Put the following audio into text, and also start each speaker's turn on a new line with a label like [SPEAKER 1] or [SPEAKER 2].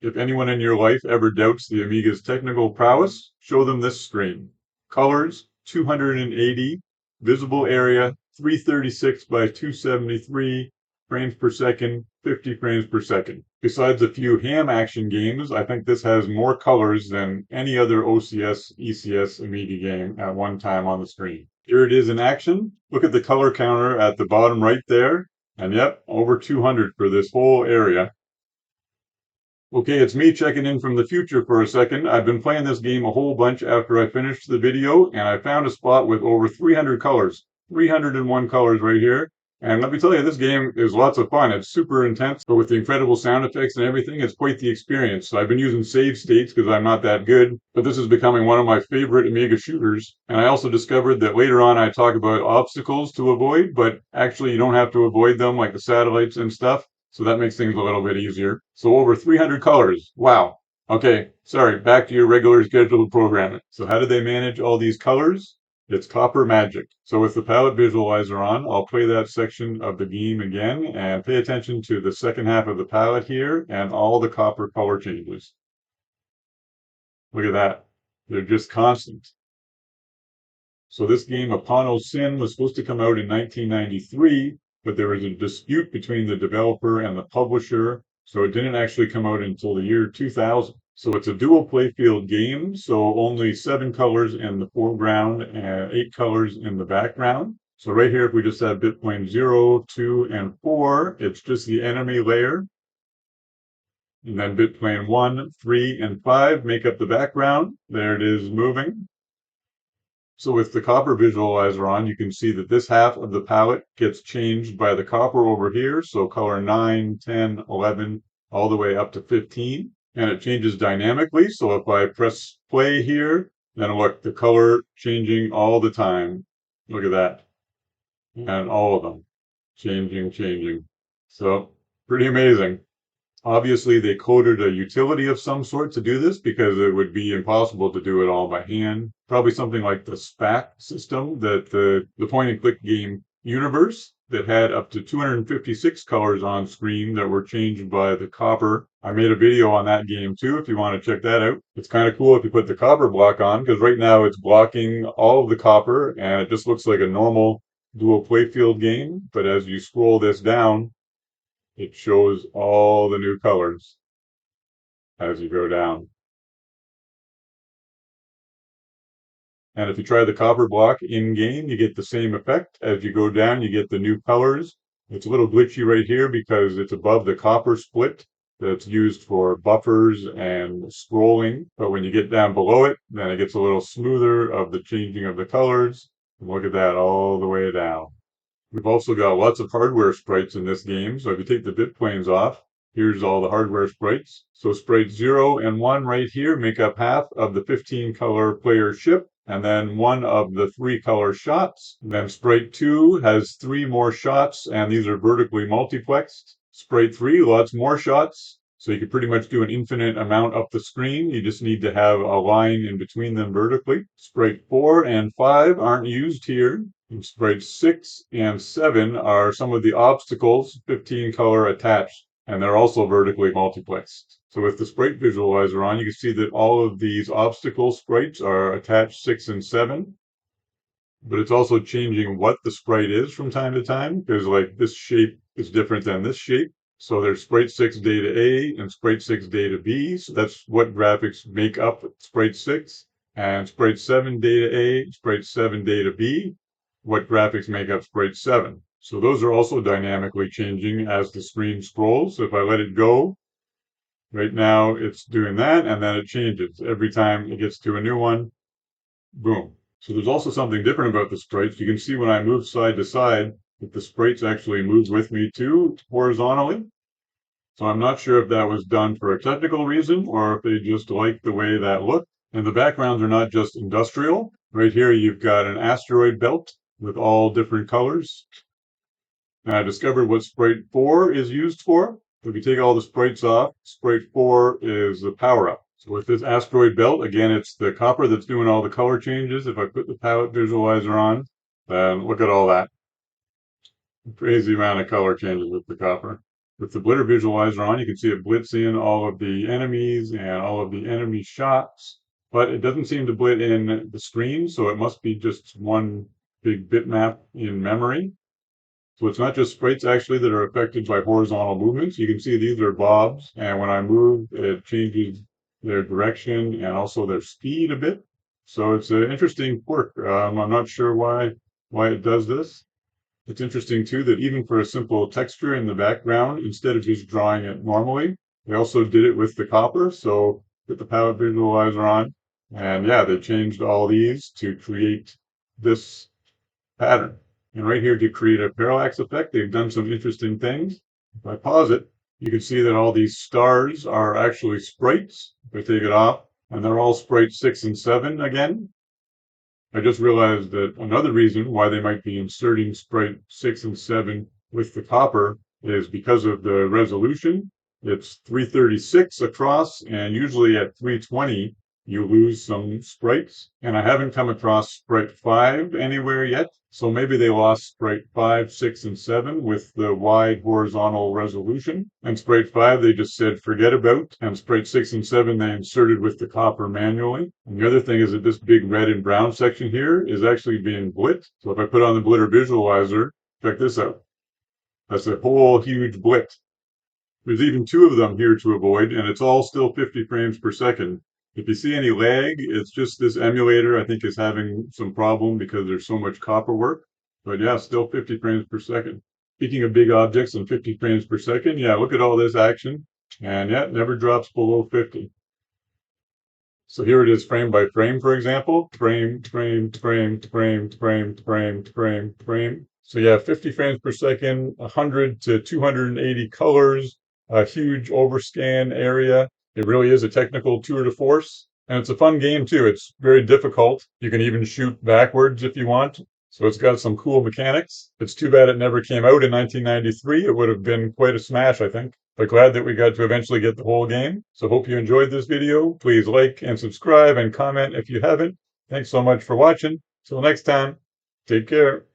[SPEAKER 1] If anyone in your life ever doubts the Amiga's technical prowess, show them this screen. Colors, 280. Visible area, 336 by 273. Frames per second, 50 frames per second. Besides a few ham action games, I think this has more colors than any other OCS, ECS Amiga game at one time on the screen. Here it is in action. Look at the color counter at the bottom right there. And yep, over 200 for this whole area. Okay, it's me checking in from the future for a second. I've been playing this game a whole bunch after I finished the video, and I found a spot with over 300 colors. 301 colors right here. And let me tell you, this game is lots of fun. It's super intense, but with the incredible sound effects and everything, it's quite the experience. So I've been using save states because I'm not that good, but this is becoming one of my favorite Amiga shooters. And I also discovered that later on I talk about obstacles to avoid, but actually you don't have to avoid them like the satellites and stuff. So that makes things a little bit easier. So over 300 colors. Wow. Okay, sorry, back to your regular scheduled programming. So how do they manage all these colors? It's copper magic. So with the palette visualizer on, I'll play that section of the game again and pay attention to the second half of the palette here and all the copper color changes. Look at that. They're just constant. So this game, Apano Sin, was supposed to come out in 1993, but there was a dispute between the developer and the publisher, so it didn't actually come out until the year 2000. So it's a dual playfield game, so only 7 colors in the foreground and 8 colors in the background. So right here, if we just have bit plane 0, 2, and 4, it's just the enemy layer. And then bit plane 1, 3, and 5 make up the background. There it is moving. So with the copper visualizer on, you can see that this half of the palette gets changed by the copper over here. So color 9, 10, 11, all the way up to 15. And it changes dynamically. So if I press play here, then look, the color changing all the time. Look at that. And all of them changing. So pretty amazing. Obviously, they coded a utility of some sort to do this because it would be impossible to do it all by hand. Probably something like the V.A.K system, that the point-and-click game Universe, that had up to 256 colors on screen that were changed by the copper. I made a video on that game too if you want to check that out. It's kind of cool if you put the copper block on because right now it's blocking all of the copper and it just looks like a normal dual playfield game. But as you scroll this down, it shows all the new colors as you go down. And if you try the copper block in game, you get the same effect. As you go down, you get the new colors. It's a little glitchy right here because it's above the copper split that's used for buffers and scrolling. But when you get down below it, then it gets a little smoother of the changing of the colors. And look at that all the way down. We've also got lots of hardware sprites in this game. So if you take the bit planes off, here's all the hardware sprites. So sprites 0 and 1 right here make up half of the 15 color player ship. And then one of the 3 color shots. And then sprite 2 has 3 more shots, and these are vertically multiplexed. Sprite 3, lots more shots. So you can pretty much do an infinite amount up the screen. You just need to have a line in between them vertically. Sprite 4 and 5 aren't used here. And sprites 6 and 7 are some of the obstacles, 15 color attached, and they're also vertically multiplexed. So with the sprite visualizer on, you can see that all of these obstacle sprites are attached 6 and 7. But it's also changing what the sprite is from time to time, because like this shape is different than this shape. So there's sprite 6 data A and sprite 6 data B. So that's what graphics make up sprite 6. And sprite 7 data A, sprite 7 data B, what graphics make up sprite 7. So those are also dynamically changing as the screen scrolls. So if I let it go, right now it's doing that, and then it changes. Every time it gets to a new one, boom. So there's also something different about the sprites. You can see when I move side to side that the sprites actually move with me too, horizontally. So I'm not sure if that was done for a technical reason or if they just like the way that looked. And the backgrounds are not just industrial. Right here you've got an asteroid belt with all different colors. And I discovered what sprite 4 is used for. If you take all the sprites off, sprite 4 is the power-up. So with this asteroid belt, again, it's the copper that's doing all the color changes. If I put the palette visualizer on, then look at all that. Crazy amount of color changes with the copper. With the blitter visualizer on, you can see it blitz in all of the enemies and all of the enemy shots, but it doesn't seem to blit in the screen, so it must be just one big bitmap in memory. So it's not just sprites actually that are affected by horizontal movements. You can see these are bobs, and when I move, it changes their direction and also their speed a bit. So it's an interesting quirk. I'm not sure why it does this. It's interesting too that even for a simple texture in the background, instead of just drawing it normally, they also did it with the copper. So put the palette visualizer on, and yeah, they changed all these to create this pattern. And right here to create a parallax effect, they've done some interesting things. If I pause it, you can see that all these stars are actually sprites. If I take it off, and they're all sprites 6 and 7 again. I just realized that another reason why they might be inserting sprite 6 and 7 with the copper is because of the resolution. It's 336 across, and usually at 320, you lose some sprites. And I haven't come across sprite 5 anywhere yet. So maybe they lost sprite 5, 6, and 7 with the wide horizontal resolution. And sprite 5 they just said forget about. And sprite 6 and 7 they inserted with the copper manually. And the other thing is that this big red and brown section here is actually being blit. So if I put on the blitter visualizer, check this out. That's a whole huge blit. There's even 2 of them here to avoid, and it's all still 50 frames per second. If you see any lag, it's just this emulator, I think, is having some problem because there's so much copper work. But yeah, still 50 frames per second. Speaking of big objects and 50 frames per second, yeah, look at all this action. And yeah, it never drops below 50. So here it is frame by frame, for example. Frame, frame, frame, frame, frame, frame, frame, frame. So yeah, 50 frames per second, 100 to 280 colors, a huge overscan area. It really is a technical tour de force. And it's a fun game too. It's very difficult. You can even shoot backwards if you want. So it's got some cool mechanics. It's too bad it never came out in 1993. It would have been quite a smash, I think. But glad that we got to eventually get the whole game. So hope you enjoyed this video. Please like and subscribe and comment if you haven't. Thanks so much for watching. Till next time, take care.